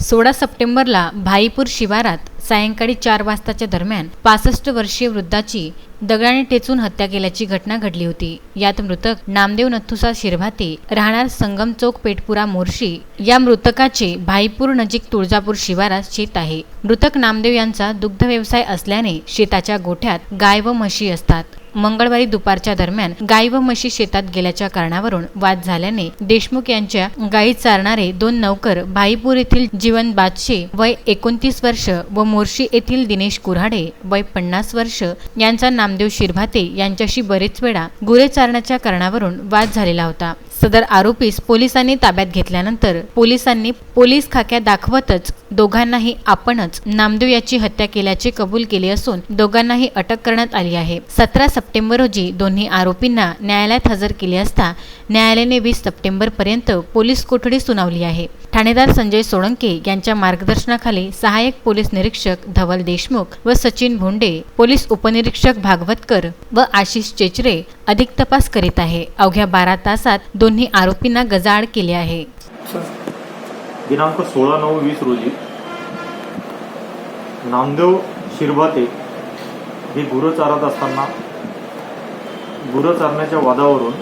16 सप्टेंबरला भाईपूर शिवारात सायंकाळी 4 वाजताच्या दरम्यान 65 वर्षीय वृद्धाची दगडाने टेचून हत्या केल्याची घटना घडली होती। यात मृतक नामदेव नथुसा शिरभाते राहणार संगम चौक पेठपुरा मोर्शी या मृतकाचे भाईपूर नजीक तुळजापूर शिवारात शेत आहे। मृतक नामदेव यांचा दुग्ध व्यवसाय असल्याने शेताच्या गोठ्यात गाय व म्हशी असतात। मंगळवारी दुपारच्या दरम्यान गाय व म्हशी शेतात गेल्याच्या कारणावरून वाद झाल्याने देशमुख यांच्या गायी चारणारे 2 नौकर भाईपूर येथील जीवन बादशे वय 29 वर्ष व मोर्शी येथील दिनेश कुऱ्हाडे वय 50 वर्ष यांचा नामदेव शिरभाते यांच्याशी बरेच वेळा गुरे चारण्याच्या कारणावरून वाद झालेला होता। सदर आरोपीस पोलिसांनी ताब्यात घेतल्यानंतर पोलिसांनी पोलीस खाक्या दाखवतच दोघांनाही आपणच नामदेव याची हत्या केल्याचे कबूल केले असून दोघांनाही अटक करण्यात आली आहे। 17 सप्टेंबर रोजी दोन्ही आरोपींना न्यायालयात हजर केले असता न्यायालयाने 20 सप्टेंबर पर्यंत पोलीस कोठडी सुनावली आहे। ठाणेदार संजय सोळंके यांच्या मार्गदर्शनाखाली सहाय्यक पोलीस निरीक्षक धवल देशमुख व सचिन भोंडे, पोलीस उपनिरीक्षक भागवतकर व आशिष चेचरे अधिक तपास करीत आहे। अवघ्या 12 तासात दोन्ही आरोपींना गजाआड केले आहे। दिनांक 16/9/20 रोजी नामदेव शिरभाते हे गुरं चारत असताना गुरं चारण्याच्या वादावरून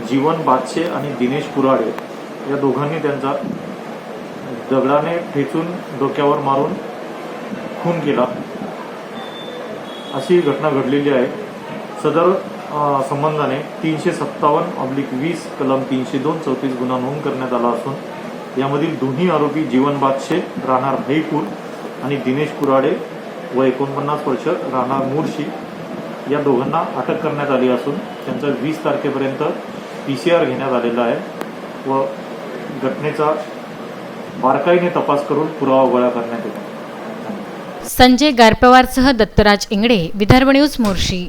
जीवन बादशे आणि दिनेश कुऱ्हाडे या दोघांनी त्यांचा दगडाने ठेचून डोक्यावर मारून खून केला अशी घटना घडलेली आहे। सदर संबंधाने 357/20 कलम 302 34 गुन्हा नोंद करण्यात आला असून यामधील दोन्ही आरोपी जीवन बादशे राहणार भाईपूर आणि दिनेश कुऱ्हाडे व 49 वर्ष राहणार मोर्शी या दोघांना अटक करण्यात आली असून त्यांचा 20 तारखेपर्यंत PCR घेण्यात आलेला आहे व घटनेचा बारकाईने तपास करून पुरावा गोळा करण्यात येतो। संजय गारपवारसह दत्तराज इंगडे, विदर्भ न्यूज, मोर्शी।